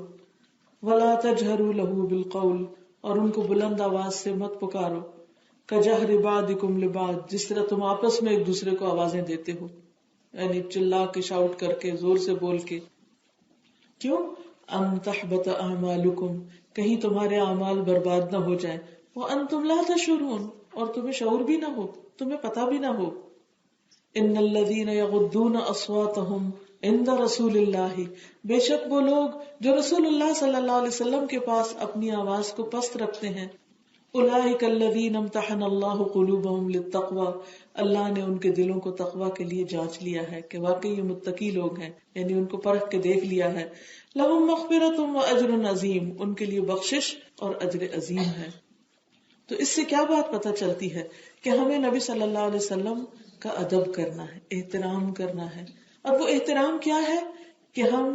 ولا تجہروا لہ بالقول، اور ان کو بلند آواز سے مت پکارو. کجہر بعضکم لبعض، جس طرح تم آپس میں ایک دوسرے کو آوازیں دیتے ہو، یعنی چلا کے، شاؤٹ کر کے، زور سے بول کے. کیوں؟ ان تحبط اعمالکم، کہیں تمہارے اعمال برباد نہ ہو جائیں. وانتم لا تشعرون، اور تمہیں شعور بھی نہ ہو، تمہیں پتہ بھی نہ ہو. ان الذین یغضون اصواتهم عند رسول اللہ، بے شک وہ لوگ جو رسول اللہ صلی اللہ علیہ وسلم کے پاس اپنی آواز کو پست رکھتے ہیں. اولئک الذین امتحن اللہ قلوبهم للتقوی، اللہ نے ان کے دلوں کو تقوی کے لیے جانچ لیا ہے کہ واقعی یہ متقی لوگ ہیں، یعنی ان کو پرکھ کے دیکھ لیا ہے. لہم مغفرۃ واجر عظیم، ان کے لیے بخشش اور اجر عظیم ہے. تو اس سے کیا بات پتہ چلتی ہے کہ ہمیں نبی صلی اللہ علیہ وسلم کا ادب کرنا ہے، احترام کرنا ہے. اور وہ احترام کیا ہے کہ ہم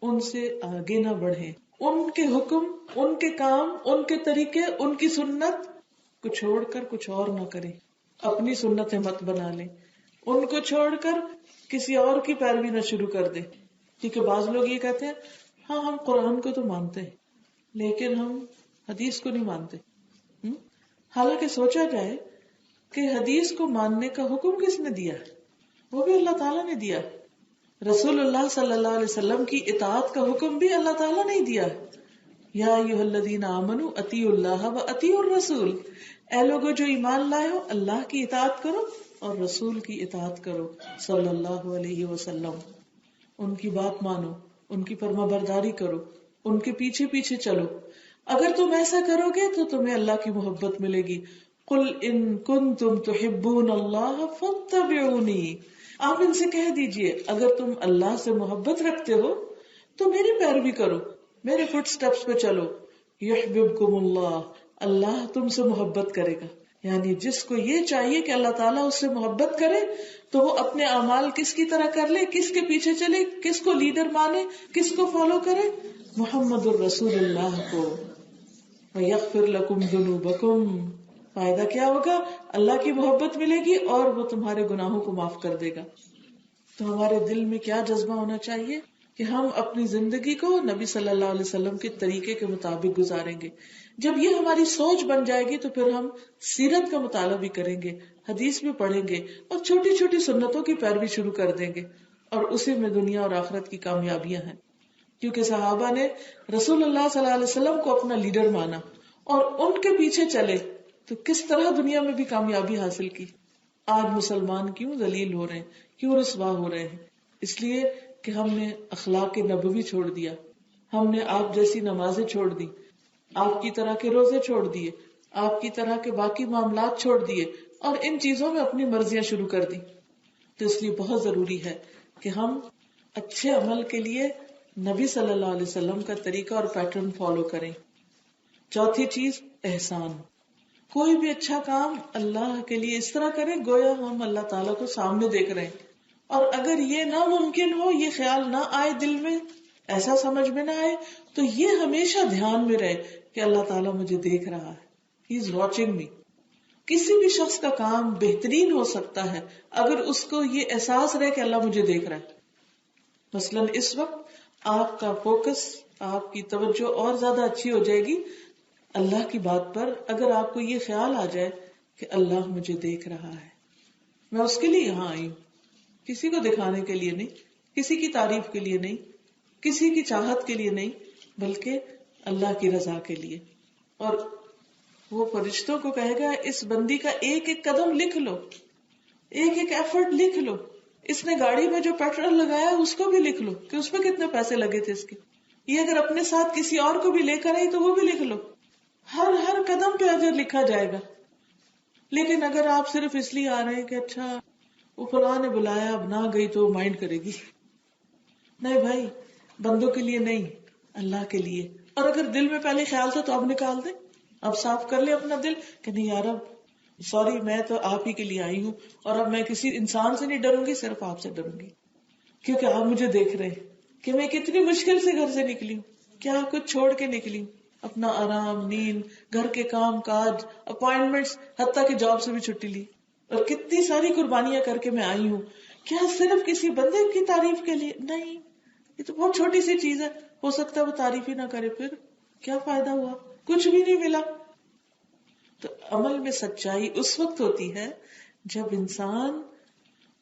ان سے آگے نہ بڑھیں، ان کے حکم، ان کے کام، ان کے طریقے، ان کی سنت کو چھوڑ کر کچھ اور نہ کریں. اپنی سنتیں مت بنا لیں، ان کو چھوڑ کر کسی اور کی پیروی نہ شروع کر دیں. کیونکہ بعض لوگ یہ کہتے ہیں ہاں ہم قرآن کو تو مانتے ہیں لیکن ہم حدیث کو نہیں مانتے. حالانکہ سوچا جائے کہ حدیث کو ماننے کا حکم کس نے دیا ہے؟ وہ بھی اللہ تعالیٰ نے دیا. رسول اللہ صلی اللہ علیہ وسلم کی اطاعت کا حکم بھی اللہ تعالیٰ نے دیا. یا ایھا الذین آمنوا اطیعوا اللہ واطیعوا الرسول، اے لوگو جو ایمان لائے ہو، اللہ کی اطاعت کرو اور رسول کی اطاعت کرو صلی اللہ علیہ وسلم. ان کی بات مانو، ان کی فرما برداری کرو، ان کے پیچھے پیچھے چلو. اگر تم ایسا کرو گے تو تمہیں اللہ کی محبت ملے گی. قل ان کنتم تحبون اللہ فاتبعونی، آپ ان سے کہہ دیجئے اگر تم اللہ سے محبت رکھتے ہو تو میری پیروی کرو، میرے فٹ سٹیپس پہ چلو. یحببکم اللہ، اللہ تم سے محبت کرے گا. یعنی جس کو یہ چاہیے کہ اللہ تعالیٰ اس سے محبت کرے تو وہ اپنے اعمال کس کی طرح کر لے، کس کے پیچھے چلے، کس کو لیڈر مانے، کس کو فالو کرے؟ محمد الرسول اللہ کو. وَيَغْفِرْ لَكُمْ ذُنُوبَكُمْ، فائدہ کیا ہوگا؟ اللہ کی محبت ملے گی اور وہ تمہارے گناہوں کو معاف کر دے گا. تو ہمارے دل میں کیا جذبہ ہونا چاہیے کہ ہم اپنی زندگی کو نبی صلی اللہ علیہ وسلم کے طریقے کے مطابق گزاریں گے. جب یہ ہماری سوچ بن جائے گی تو پھر ہم سیرت کا مطالعہ بھی کریں گے، حدیث بھی پڑھیں گے اور چھوٹی چھوٹی سنتوں کی پیروی شروع کر دیں گے، اور اسی میں دنیا اور آخرت کی کامیابیاں ہیں. کیونکہ صحابہ نے رسول اللہ صلی اللہ علیہ وسلم کو اپنا لیڈر مانا اور ان کے پیچھے چلے تو کس طرح دنیا میں بھی کامیابی حاصل کی. آج مسلمان کیوں ذلیل ہو رہے ہیں، کیوں رسوا ہو رہے ہیں؟ اس لیے کہ ہم نے اخلاق نبوی چھوڑ دیا، ہم نے آپ جیسی نمازیں چھوڑ دی، آپ کی طرح کے روزے چھوڑ دیے، آپ کی طرح کے باقی معاملات چھوڑ دیے اور ان چیزوں میں اپنی مرضیاں شروع کر دی. تو اس لیے بہت ضروری ہے کہ ہم اچھے عمل کے لیے نبی صلی اللہ علیہ وسلم کا طریقہ اور پیٹرن فالو کریں. چوتھی چیز احسان. کوئی بھی اچھا کام اللہ کے لیے اس طرح کرے گویا ہم اللہ تعالیٰ کو سامنے دیکھ رہے ہیں، اور اگر یہ ناممکن ہو، یہ خیال نہ آئے دل میں، ایسا سمجھ میں نہ آئے، تو یہ ہمیشہ دھیان میں رہے کہ اللہ تعالیٰ مجھے دیکھ رہا ہے، ہی از واچنگ می. کسی بھی شخص کا کام بہترین ہو سکتا ہے اگر اس کو یہ احساس رہے کہ اللہ مجھے دیکھ رہا ہے. مثلاً اس وقت آپ کا فوکس، آپ کی توجہ اور زیادہ اچھی ہو جائے گی اللہ کی بات پر اگر آپ کو یہ خیال آ جائے کہ اللہ مجھے دیکھ رہا ہے، میں اس کے لیے یہاں آئی ہوں، کسی کو دکھانے کے لیے نہیں، کسی کی تعریف کے لیے نہیں، کسی کی چاہت کے لیے نہیں، بلکہ اللہ کی رضا کے لیے. اور وہ فرشتوں کو کہے گا اس بندی کا ایک ایک قدم لکھ لو, ایک ایک ایفرٹ لکھ لو, اس نے گاڑی میں جو پیٹرول لگایا اس کو بھی لکھ لو کہ اس میں کتنے پیسے لگے تھے اس کے. یہ اگر اپنے ساتھ کسی اور کو بھی لے کر آئی تو وہ بھی لکھ لو. ہر قدم پہ اجر لکھا جائے گا. لیکن اگر آپ صرف اس لیے آ رہے ہیں کہ اچھا وہ فلاں نے بلایا اب نہ گئی تو مائنڈ کرے گی, نہیں بھائی, بندوں کے لیے نہیں, اللہ کے لیے. اور اگر دل میں پہلے خیال تھا تو اب نکال دیں, اب صاف کر لے اپنا دل کہ نہیں یار اب سوری, میں تو آپ ہی کے لیے آئی ہوں اور اب میں کسی انسان سے نہیں ڈروں گی, صرف آپ سے ڈروں گی کیونکہ آپ مجھے دیکھ رہے ہیں کہ میں کتنی مشکل سے گھر سے نکلی ہوں, کیا کچھ چھوڑ کے نکلی ہوں, اپنا آرام, نیند, گھر کے کام کاج, اپوائنٹمنٹس, حتیٰ کہ جاب سے بھی چھٹی لی, اور کتنی ساری قربانیاں کر کے میں آئی ہوں. کیا صرف کسی بندے کی تعریف کے لیے؟ نہیں, یہ تو بہت چھوٹی سی چیز ہے, ہو سکتا ہے وہ تعریف ہی نہ کرے, پھر کیا فائدہ ہوا, کچھ بھی نہیں ملا. تو عمل میں سچائی اس وقت ہوتی ہے جب انسان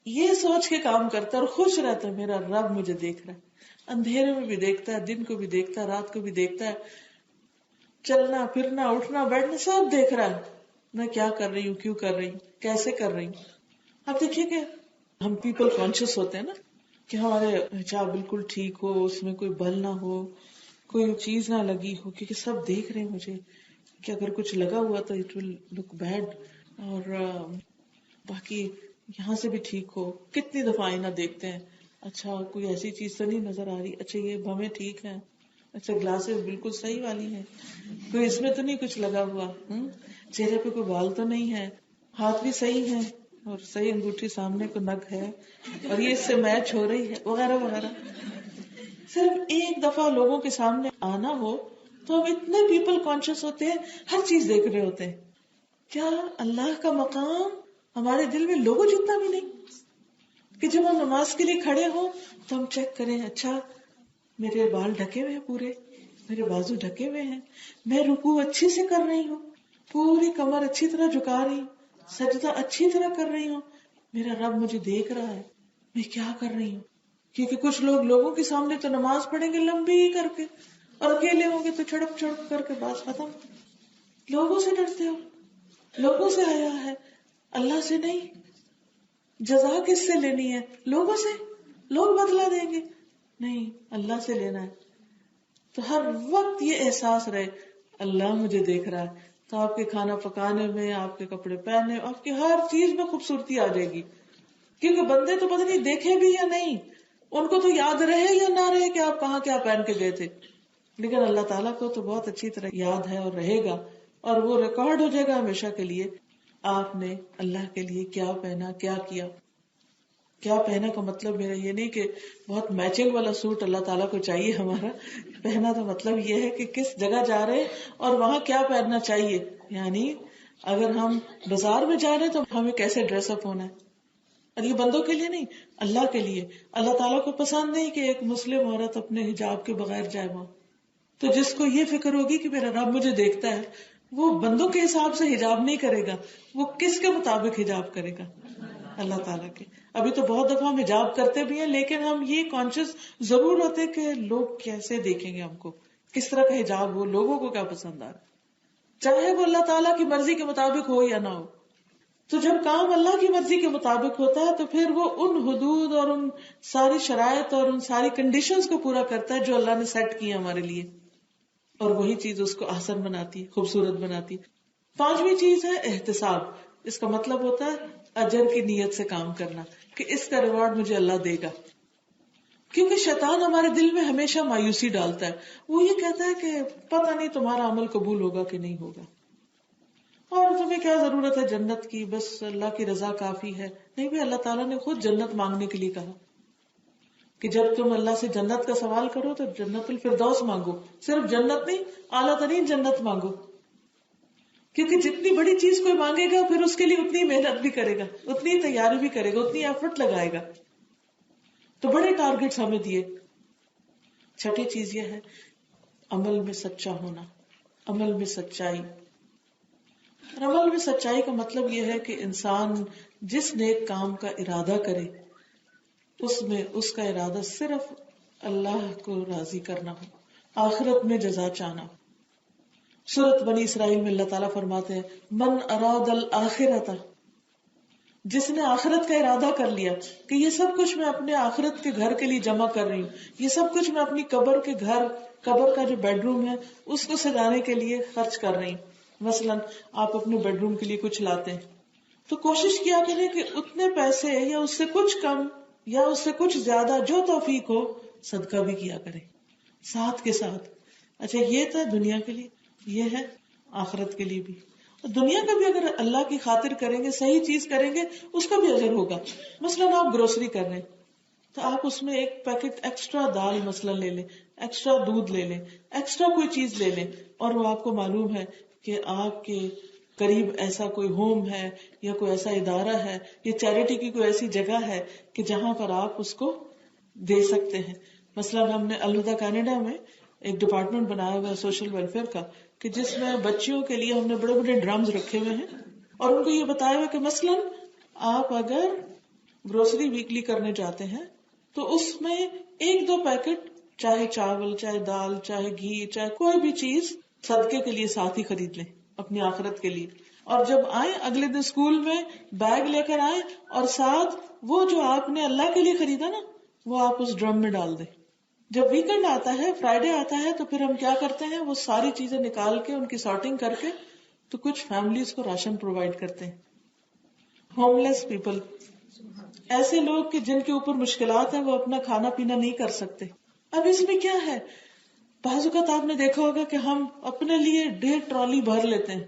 یہ سوچ کے کام کرتا ہے اور خوش رہتا ہے میرا رب مجھے دیکھ رہا ہے, اندھیرے میں بھی دیکھتا ہے, دن کو بھی دیکھتا ہے, رات کو بھی دیکھتا ہے, چلنا پھرنا اٹھنا بیٹھنا سب دیکھ رہا ہے, میں کیا کر رہی ہوں, کیوں کر رہی ہوں, کیسے کر رہی ہوں. آپ دیکھیے کہ ہم پیپل کانشیس ہوتے ہیں نا, کہ ہمارے حجاب بالکل ٹھیک ہو, اس میں کوئی بل نہ ہو, کوئی چیز نہ لگی ہو, کیونکہ سب دیکھ رہے ہیں مجھے, کہ اگر کچھ لگا ہوا تو اٹ ول لک بیڈ, اور باقی یہاں سے بھی ٹھیک ہو. کتنی دفعہ آئینہ دیکھتے ہیں, اچھا کوئی ایسی چیز تو نہیں نظر آ رہی, اچھا یہ بھویں ٹھیک ہیں, اچھا گلاسز بالکل صحیح والی ہیں, کوئی اس میں تو نہیں کچھ لگا ہوا, چہرے پہ کوئی بال تو نہیں ہے, ہاتھ بھی صحیح ہے, اور صحیح انگوٹھی سامنے کو نگ ہے, اور یہ اس سے میچ ہو رہی ہے, وغیرہ وغیرہ. صرف ایک دفعہ لوگوں کے سامنے آنا ہو تو ہم اتنے پیپل کانشیس ہوتے ہیں, ہر چیز دیکھ رہے ہوتے ہیں. کیا اللہ کا مقام ہمارے دل میں لوگوں جتنا بھی نہیں کہ جب ہم نماز کے لیے کھڑے ہوں تو ہم چیک کریں, اچھا میرے بال ڈھکے ہوئے ہیں, پورے میرے بازو ڈھکے ہوئے ہیں, میں رکوع اچھی سے کر رہی ہوں, پوری کمر اچھی طرح جھکا رہی ہوں, سجدہ اچھی طرح کر رہی ہوں, میرا رب مجھے دیکھ رہا ہے, میں کیا کر رہی ہوں. کیونکہ کچھ لوگ لوگوں کے سامنے تو نماز پڑھیں گے لمبی کر کے, اور اکیلے ہوں گے تو چھڑپ چھڑپ کر کے بات ختم. لوگوں سے ڈرتے ہو, لوگوں سے حیا ہے, اللہ سے نہیں. جزا کس سے لینی ہے؟ لوگوں سے, لوگ بدلا دیں گے, نہیں اللہ سے لینا ہے. تو ہر وقت یہ احساس رہے اللہ مجھے دیکھ رہا ہے, تو آپ کے کھانا پکانے میں, آپ کے کپڑے پہننے, آپ کی ہر چیز میں خوبصورتی آ جائے گی. کیونکہ بندے تو پتہ نہیں دیکھے بھی یا نہیں, ان کو تو یاد رہے یا نہ رہے کہ آپ کہاں کیا پہن کے گئے تھے, لیکن اللہ تعالیٰ کو تو بہت اچھی طرح یاد ہے اور رہے گا, اور وہ ریکارڈ ہو جائے گا ہمیشہ کے لیے آپ نے اللہ کے لیے کیا پہنا, کیا کیا. کیا پہنا کا مطلب میرا یہ نہیں کہ بہت میچنگ والا سوٹ اللہ تعالیٰ کو چاہیے ہمارا, پہنا تو مطلب یہ ہے کہ کس جگہ جا رہے اور وہاں کیا پہننا چاہیے. یعنی اگر ہم بازار میں جا رہے ہیں تو ہمیں کیسے ڈریس اپ ہونا ہے, اور یہ بندوں کے لیے نہیں, اللہ کے لیے. اللہ تعالیٰ کو پسند نہیں کہ ایک مسلم عورت اپنے حجاب کے بغیر جائے وہاں. تو جس کو یہ فکر ہوگی کہ میرا رب مجھے دیکھتا ہے, وہ بندوں کے حساب سے حجاب نہیں کرے گا, وہ کس کے مطابق حجاب کرے گا؟ اللہ تعالیٰ کے. ابھی تو بہت دفعہ ہم حجاب کرتے بھی ہیں, لیکن ہم یہ کانشیس ضرور ہوتے کہ لوگ کیسے دیکھیں گے ہم کو, کس طرح کا حجاب ہو, لوگوں کو کیا پسند آ رہا, چاہے وہ اللہ تعالیٰ کی مرضی کے مطابق ہو یا نہ ہو. تو جب کام اللہ کی مرضی کے مطابق ہوتا ہے تو پھر وہ ان حدود اور ان ساری شرائط اور ان ساری کنڈیشنز کو پورا کرتا ہے جو اللہ نے سیٹ کی ہمارے لیے, اور وہی چیز اس کو احسن بناتی, خوبصورت بناتی. 5ویں چیز ہے احتساب. اس کا مطلب ہوتا ہے اجر کی نیت سے کام کرنا, کہ اس کا ریوارڈ مجھے اللہ دے گا. کیونکہ شیطان ہمارے دل میں ہمیشہ مایوسی ڈالتا ہے, وہ یہ کہتا ہے کہ پتہ نہیں تمہارا عمل قبول ہوگا کہ نہیں ہوگا, اور تمہیں کیا ضرورت ہے جنت کی, بس اللہ کی رضا کافی ہے. نہیں بھی, اللہ تعالیٰ نے خود جنت مانگنے کے لیے کہا کہ جب تم اللہ سے جنت کا سوال کرو تو جنت الفردوس مانگو, صرف جنت نہیں, اعلیٰ ترین جنت مانگو. کیونکہ جتنی بڑی چیز کوئی مانگے گا پھر اس کے لیے اتنی محنت بھی کرے گا, اتنی تیاری بھی کرے گا, اتنی ایفرٹ لگائے گا. تو بڑے ٹارگیٹس ہمیں دیے. 6ٹھی چیز یہ ہے عمل میں سچا ہونا, عمل میں سچائی. اور عمل میں سچائی کا مطلب یہ ہے کہ انسان جس نیک کام کا ارادہ کرے اس میں اس کا ارادہ صرف اللہ کو راضی کرنا ہو. آخرت میں جزا چاہنا. سورۃ بنی اسرائیل میں اللہ تعالیٰ فرماتے ہیں من اراد الآخرۃ، جس نے آخرت کا ارادہ کر لیا کہ یہ سب کچھ میں اپنے آخرت کے گھر کے لیے جمع کر رہی ہوں، یہ سب کچھ میں اپنی قبر کے گھر، قبر کا جو بیڈ روم ہے اس کو سجانے کے لیے خرچ کر رہی ہوں. مثلا آپ اپنے بیڈ روم کے لیے کچھ لاتے ہیں تو کوشش کیا کریں کہ اتنے پیسے یا اس سے کچھ کم یا اس سے کچھ زیادہ جو توفیق ہو صدقہ بھی کیا کریں ساتھ کے ساتھ. اچھا یہ تھا دنیا کے لیے، یہ ہے آخرت کے لیے بھی. دنیا کا بھی اگر اللہ کی خاطر کریں گے، صحیح چیز کریں گے، اس کا بھی اجر ہوگا. مثلاً آپ گروسری کر رہے ہیں تو آپ اس میں ایک پیکٹ ایکسٹرا دال مثلا لے لیں، ایکسٹرا دودھ لے لیں، ایکسٹرا کوئی چیز لے لیں، اور وہ آپ کو معلوم ہے کہ آپ کے قریب ایسا کوئی ہوم ہے یا کوئی ایسا ادارہ ہے یا چیریٹی کی کوئی ایسی جگہ ہے کہ جہاں پر آپ اس کو دے سکتے ہیں. مثلا ہم نے الہدیٰ کینیڈا میں ایک ڈپارٹمنٹ بنایا ہوا ہے سوشل ویلفیئر کا، کہ جس میں بچیوں کے لیے ہم نے بڑے بڑے ڈرمز رکھے ہوئے ہیں اور ان کو یہ بتایا ہوا کہ مثلا آپ اگر گروسری ویکلی کرنے جاتے ہیں تو اس میں 1-2 پیکٹ چاہے چاول، چاہے دال، چاہے گھی، چاہے کوئی بھی چیز صدقے کے لیے ساتھ ہی خرید لیں اپنی آخرت کے لیے. اور جب آئیں اگلے دن اسکول میں بیگ لے کر آئیں اور ساتھ وہ جو آپ نے اللہ کے لیے خریدا نا وہ آپ اس ڈرم میں ڈال دیں. جب ویکینڈ آتا ہے، فرائیڈے آتا ہے، تو پھر ہم کیا کرتے ہیں، وہ ساری چیزیں نکال کے ان کی سارٹنگ کر کے تو کچھ فیملیز کو راشن پرووائڈ کرتے ہیں. ہوم لیس پیپل، ایسے لوگ کہ جن کے اوپر مشکلات ہیں، وہ اپنا کھانا پینا نہیں کر سکتے. اب اس میں کیا ہے، بعض اوقات آپ نے دیکھا ہوگا کہ ہم اپنے لیے 1.5 ٹرالی بھر لیتے ہیں،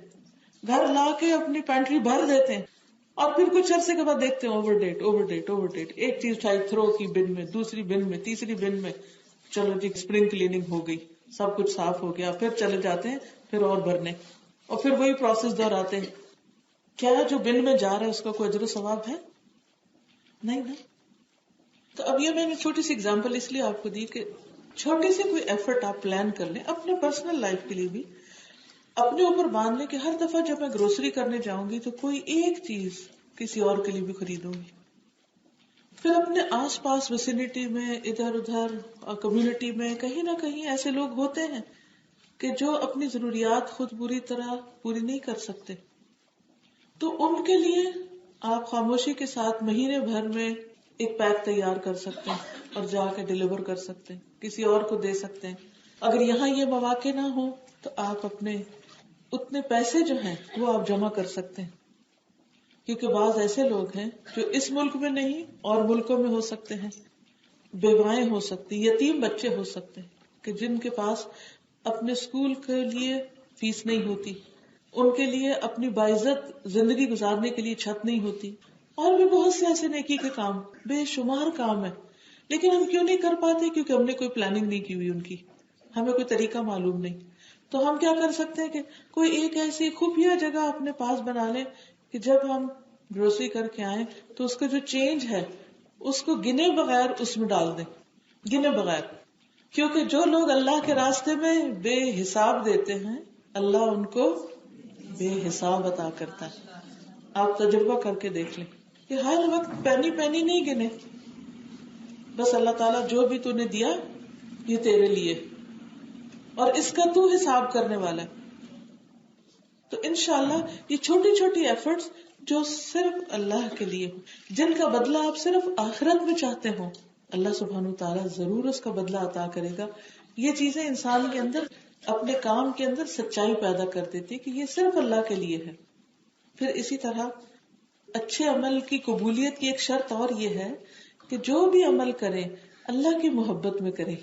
گھر لا کے اپنی پینٹری بھر دیتے ہیں اور پھر کچھ عرصے کے بعد دیکھتے ہیں اوور ڈیٹ. ایک چیز اٹھائی تھرو کی بن میں، دوسری بن میں، تیسری بن میں، چلو جی اسپرنگ کلیننگ ہو گئی، سب کچھ صاف ہو گیا، پھر چلے جاتے ہیں پھر اور بھرنے اور پھر وہی پروسیس دہراتے ہیں. کیا جو بن میں جا رہا ہے اس کا کوئی اجر و ثواب ہے؟ نہیں نا. تو اب یہ میں نے چھوٹی سی اگزامپل اس لیے آپ کو دی کہ چھوٹی سی کوئی ایفرٹ آپ پلان کر لیں اپنے پرسنل لائف کے لیے بھی، اپنے اوپر باندھ لیں کہ ہر دفعہ جب میں گروسری کرنے جاؤں گی تو کوئی ایک چیز کسی اور کے لیے بھی خریدوں گی. پھر اپنے آس پاس ویسینٹی میں، ادھر ادھر کمیونٹی میں کہیں نہ کہیں ایسے لوگ ہوتے ہیں کہ جو اپنی ضروریات خود پوری طرح پوری نہیں کر سکتے، تو ان کے لیے آپ خاموشی کے ساتھ مہینے بھر میں ایک پیک تیار کر سکتے ہیں اور جا کے ڈیلیور کر سکتے ہیں، کسی اور کو دے سکتے ہیں. اگر یہاں یہ مواقع نہ ہو تو آپ اپنے اتنے پیسے جو ہیں وہ آپ جمع کر سکتے ہیں، کیونکہ بعض ایسے لوگ ہیں جو اس ملک میں نہیں اور ملکوں میں ہو سکتے ہیں، بیوائیں ہو سکتی، یتیم بچے ہو سکتے ہیں کہ جن کے پاس اپنے اسکول کے لیے فیس نہیں ہوتی، ان کے لیے اپنی باعزت زندگی گزارنے کے لیے چھت نہیں ہوتی، اور بھی بہت سے ایسے نیکی کے کام، بے شمار کام ہے. لیکن ہم کیوں نہیں کر پاتے؟ کیونکہ ہم نے کوئی پلاننگ نہیں کی ہوئی، ان کی ہمیں کوئی طریقہ معلوم نہیں. تو ہم کیا کر سکتے ہیں کہ کوئی ایک ایسی خفیہ جگہ اپنے پاس بنا لیں کہ جب ہم گروسری کر کے آئیں تو اس کا جو چینج ہے اس کو گنے بغیر اس میں ڈال دیں، گنے بغیر. کیونکہ جو لوگ اللہ کے راستے میں بے حساب دیتے ہیں اللہ ان کو بے حساب عطا کرتا ہے. آپ تجربہ کر کے دیکھ لیں کہ ہر وقت پینی پینی نہیں گنے، بس اللہ تعالیٰ جو بھی تو نے دیا یہ تیرے لیے اور اس کا تو حساب کرنے والا ہے. تو انشاءاللہ یہ چھوٹی چھوٹی ایفرٹس جو صرف اللہ کے لیے ہو، جن کا بدلہ آپ صرف آخرت میں چاہتے ہو، اللہ سبحانہ تعالیٰ ضرور اس کا بدلہ عطا کرے گا. یہ چیزیں انسان کے اندر اپنے کام کے اندر سچائی پیدا کر دیتی کہ یہ صرف اللہ کے لیے ہے. پھر اسی طرح اچھے عمل کی قبولیت کی ایک شرط اور یہ ہے کہ جو بھی عمل کریں اللہ کی محبت میں کریں.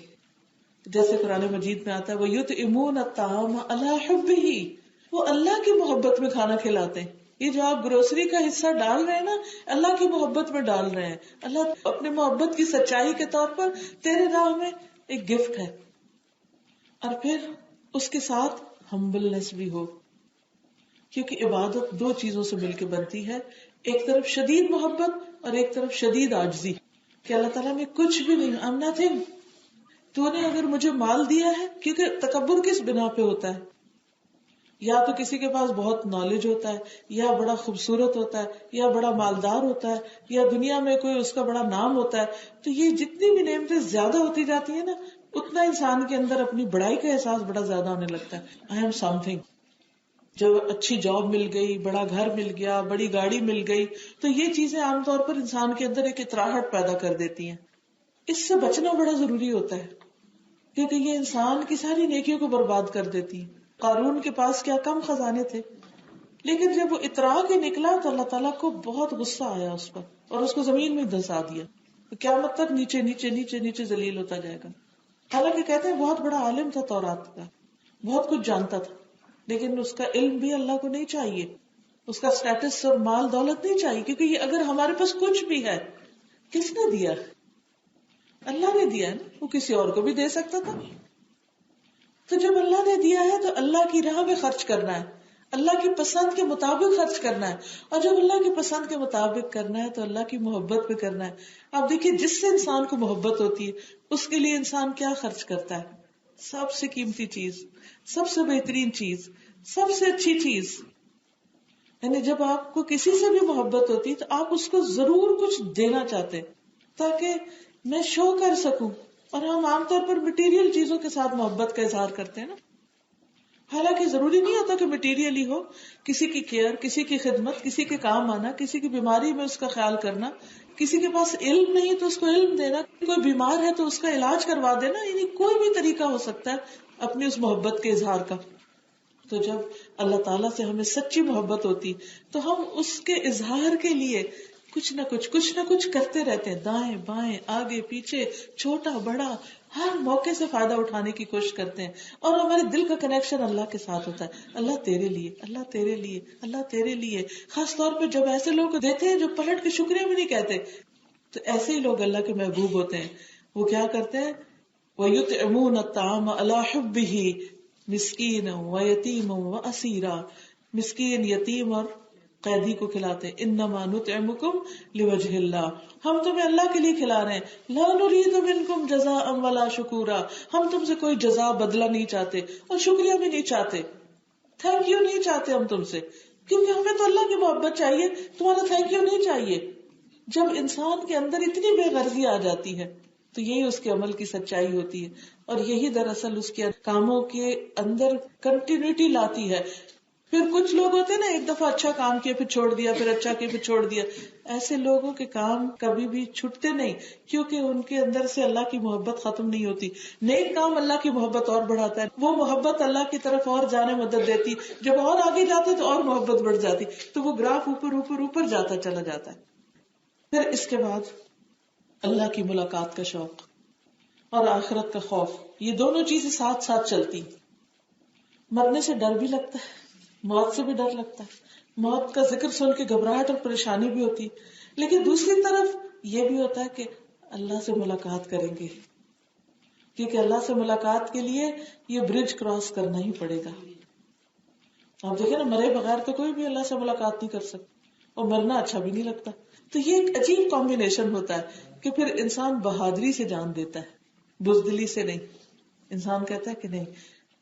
جیسے قرآن مجید میں آتا ہے وَيُطْعِمُونَ الطَّعَامَ عَلَىٰ حُبِّهِ، وہ اللہ کی محبت میں کھانا کھلاتے ہیں. یہ جو آپ گروسری کا حصہ ڈال رہے ہیں نا، اللہ کی محبت میں ڈال رہے ہیں. اللہ اپنے محبت کی سچائی کے طور پر تیرے راہ میں ایک گفٹ ہے. اور پھر اس کے ساتھ ہمبلنس بھی ہو، کیونکہ عبادت 2 چیزوں سے مل کے بنتی ہے، ایک طرف شدید محبت اور ایک طرف شدید عاجزی کہ اللہ تعالیٰ میں کچھ بھی نہیں، I'm nothing. تو نے اگر مجھے مال دیا ہے، کیونکہ تکبر کس بنا پہ ہوتا ہے؟ یا تو کسی کے پاس بہت نالج ہوتا ہے، یا بڑا خوبصورت ہوتا ہے، یا بڑا مالدار ہوتا ہے، یا دنیا میں کوئی اس کا بڑا نام ہوتا ہے. تو یہ جتنی بھی نعمتیں زیادہ ہوتی جاتی ہیں نا، اتنا انسان کے اندر اپنی بڑائی کا احساس بڑا زیادہ ہونے لگتا ہے. I am some thing. جب اچھی جاب مل گئی، بڑا گھر مل گیا، بڑی گاڑی مل گئی، تو یہ چیزیں عام طور پر انسان کے اندر ایک اطراحٹ پیدا کر دیتی ہیں. اس سے بچنا بڑا ضروری ہوتا ہے، کیونکہ یہ انسان کی ساری نیکیوں کو برباد کر دیتی ہیں. قارون کے پاس کیا کم خزانے تھے، لیکن جب وہ اترا کے نکلا تو اللہ تعالیٰ کو بہت غصہ آیا اس پر، اور اس کو زمین میں دھسا دیا. قیامت تک نیچے نیچے نیچے نیچے ذلیل ہوتا جائے گا. حالانکہ کہتے ہیں بہت بڑا عالم تھا تورات کا، بہت کچھ جانتا تھا، لیکن اس کا علم بھی اللہ کو نہیں چاہیے، اس کا سٹیٹس اور مال دولت نہیں چاہیے، کیونکہ یہ اگر ہمارے پاس کچھ بھی ہے، کس نے دیا؟ اللہ نے دیا ہے نا. وہ کسی اور کو بھی دے سکتا تھا. تو جب اللہ نے دیا ہے تو اللہ کی راہ میں خرچ کرنا ہے، اللہ کی پسند کے مطابق خرچ کرنا ہے. اور جب اللہ کی پسند کے مطابق کرنا ہے تو اللہ کی محبت پہ کرنا ہے. آپ دیکھیے جس سے انسان کو محبت ہوتی ہے اس کے لیے انسان کیا خرچ کرتا ہے؟ سب سے قیمتی چیز، سب سے بہترین چیز، سب سے اچھی چیز. یعنی جب آپ کو کسی سے بھی محبت ہوتی تو آپ اس کو ضرور کچھ دینا چاہتے تاکہ میں شو کر سکوں. اور ہم عام طور پر مٹیریل چیزوں کے ساتھ محبت کا اظہار کرتے ہیں نا. حالانکہ ضروری نہیں ہوتا کہ مٹیریل ہی ہو. کسی کی کیئر، کسی کی خدمت، کسی کے کام آنا، کسی کی بیماری میں اس کا خیال کرنا، کسی کے پاس علم نہیں تو اس کو علم دینا، کوئی بیمار ہے تو اس کا علاج کروا دینا. یعنی کوئی بھی طریقہ ہو سکتا ہے اپنی اس محبت کے اظہار کا. تو جب اللہ تعالیٰ سے ہمیں سچی محبت ہوتی تو ہم اس کے اظہار کے لیے کچھ نہ کچھ کرتے رہتے ہیں، دائیں بائیں آگے پیچھے، چھوٹا بڑا، ہر موقع سے فائدہ اٹھانے کی کوشش کرتے ہیں. اور ہمارے دل کا کنیکشن اللہ کے ساتھ ہوتا ہے. اللہ تیرے لیے، اللہ تیرے لیے، اللہ تیرے لیے. خاص طور پہ جب ایسے لوگ دیتے ہیں جو پلٹ کے شکریہ بھی نہیں کہتے، تو ایسے ہی لوگ اللہ کے محبوب ہوتے ہیں. وہ کیا کرتے ہیں؟ وَيُطْعِمُونَ الطَّعَامَ عَلَىٰ حُبِّهِ مسکین و یتیم و اسیرا. مسکین، یتیم اور قیدی کو کھلاتے. انما نطعمکم لوجہ اللہ، ہم تمہیں اللہ کے لیے کھلا رہے ہیں. لا نرید منکم جزاء ولا شکورا، ہم تم سے کوئی جزا بدلہ نہیں چاہتے اور شکریہ بھی نہیں چاہتے، تھینک یو نہیں چاہتے ہم تم سے، کیونکہ ہمیں تو اللہ کی محبت چاہیے، تمہارا تھینک یو نہیں چاہیے. جب انسان کے اندر اتنی بے غرضی آ جاتی ہے تو یہی اس کے عمل کی سچائی ہوتی ہے، اور یہی دراصل اس کے کاموں کے اندر کنٹینیوٹی لاتی ہے. پھر کچھ لوگ ہوتے ہیں نا، ایک دفعہ اچھا کام کیا پھر چھوڑ دیا، پھر اچھا کیا پھر چھوڑ دیا. ایسے لوگوں کے کام کبھی بھی چھٹتے نہیں، کیونکہ ان کے اندر سے اللہ کی محبت ختم نہیں ہوتی. نیک کام اللہ کی محبت اور بڑھاتا ہے، وہ محبت اللہ کی طرف اور جانے مدد دیتی. جب اور آگے جاتے تو اور محبت بڑھ جاتی، تو وہ گراف اوپر اوپر اوپر جاتا چلا جاتا ہے. پھر اس کے بعد اللہ کی ملاقات کا شوق اور آخرت کا خوف، یہ دونوں چیزیں ساتھ ساتھ چلتی. مرنے سے ڈر بھی لگتا ہے، موت سے بھی ڈر لگتا ہے، موت کا ذکر سن کے گھبراہٹ اور پریشانی بھی ہوتی، لیکن دوسری طرف یہ بھی ہوتا ہے کہ اللہ سے ملاقات کریں گے، کیونکہ اللہ سے ملاقات کے لیے یہ برج کراس کرنا ہی پڑے گا. آپ دیکھیں نا، مرے بغیر تو کوئی بھی اللہ سے ملاقات نہیں کر سکتا، اور مرنا اچھا بھی نہیں لگتا. تو یہ ایک عجیب کمبینیشن ہوتا ہے کہ پھر انسان بہادری سے جان دیتا ہے، بزدلی سے نہیں. انسان کہتا ہے کہ نہیں،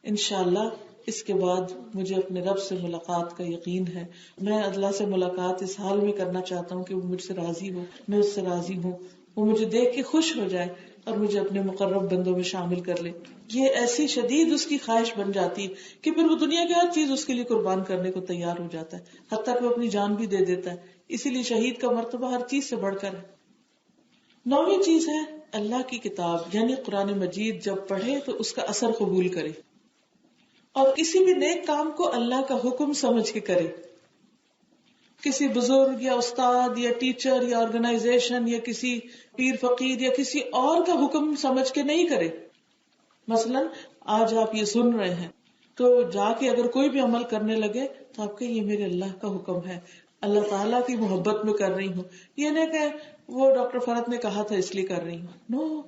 انشاءاللہ اس کے بعد مجھے اپنے رب سے ملاقات کا یقین ہے، میں اللہ سے ملاقات اس حال میں کرنا چاہتا ہوں کہ وہ مجھ سے راضی ہو، میں اس سے راضی ہوں، وہ مجھے دیکھ کے خوش ہو جائے اور مجھے اپنے مقرب بندوں میں شامل کر لے. یہ ایسی شدید اس کی خواہش بن جاتی ہے کہ پھر وہ دنیا کی ہر چیز اس کے لیے قربان کرنے کو تیار ہو جاتا ہے، حتیٰ کہ وہ اپنی جان بھی دے دیتا ہے. اسی لیے شہید کا مرتبہ ہر چیز سے بڑھ کر ہے. 9ویں چیز ہے اللہ کی کتاب، یعنی قرآن مجید جب پڑھے تو اس کا اثر قبول کرے، اور کسی بھی نیک کام کو اللہ کا حکم سمجھ کے کرے. کسی بزرگ یا استاد یا ٹیچر یا آرگنائزیشن یا کسی پیر فقیر یا کسی اور کا حکم سمجھ کے نہیں کرے. مثلا آج آپ یہ سن رہے ہیں تو جا کے اگر کوئی بھی عمل کرنے لگے تو آپ کہ یہ میرے اللہ کا حکم ہے، اللہ تعالیٰ کی محبت میں کر رہی ہوں. یہ نہیں کہ وہ ڈاکٹر فرد نے کہا تھا اس لیے کر رہی ہوں. نو،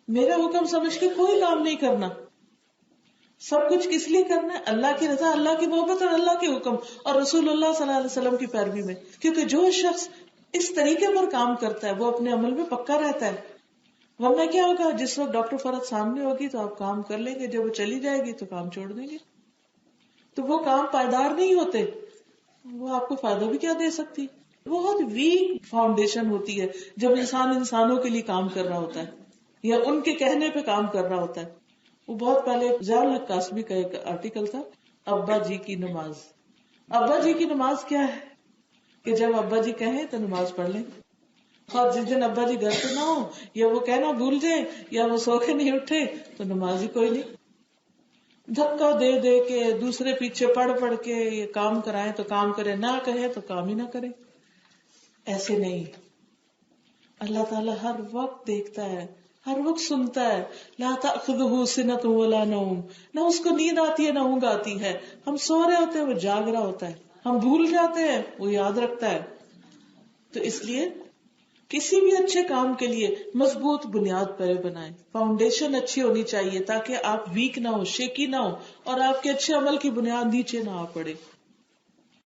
میرا حکم سمجھ کے کوئی کام نہیں کرنا. سب کچھ کس لیے کرنا ہے؟ اللہ کی رضا، اللہ کی محبت اور اللہ کے حکم اور رسول اللہ صلی اللہ علیہ وسلم کی پیروی میں. کیونکہ جو شخص اس طریقے پر کام کرتا ہے وہ اپنے عمل میں پکا رہتا ہے. ورنہ کیا ہوگا، جس وقت ڈاکٹر فرد سامنے ہوگی تو آپ کام کر لیں گے، جب وہ چلی جائے گی تو کام چھوڑ دیں گے. تو وہ کام پائیدار نہیں ہوتے، وہ آپ کو فائدہ بھی کیا دے سکتی. بہت ویک فاؤنڈیشن ہوتی ہے جب انسان انسانوں کے لیے کام کر رہا ہوتا ہے. یا ان کے کہنے پہ کام کر رہا ہوتا ہے. وہ بہت پہلے ضیاء الحق قاسمی کا ایک آرٹیکل تھا، ابا جی کی نماز. ابا جی کی نماز کیا ہے کہ جب ابا جی کہیں تو نماز پڑھ لیں، اور جس دن ابا جی گھر پہ نہ ہو یا وہ کہنا بھول جائیں یا وہ سو کے نہیں اٹھے تو نماز ہی کوئی نہیں. دھکا دے دے کے دوسرے پیچھے پڑھ کے یہ کام کرائیں تو کام کرے، نہ کہے تو کام ہی نہ کرے. ایسے نہیں، اللہ تعالیٰ ہر وقت دیکھتا ہے، ہر وقت سنتا ہے. لا تأخذہ سنۃ ولا نوم، نہ اس کو نیند آتی ہے نہ اونگ آتی ہے. ہم سو رہے ہوتے ہیں وہ جاگ رہا ہوتا ہے، ہم بھول جاتے ہیں وہ یاد رکھتا ہے. تو اس لیے کسی بھی اچھے کام کے لیے مضبوط بنیاد پر بنائیں. فاؤنڈیشن اچھی ہونی چاہیے تاکہ آپ ویک نہ ہو، شیکی نہ ہو، اور آپ کے اچھے عمل کی بنیاد نیچے نہ آ پڑے.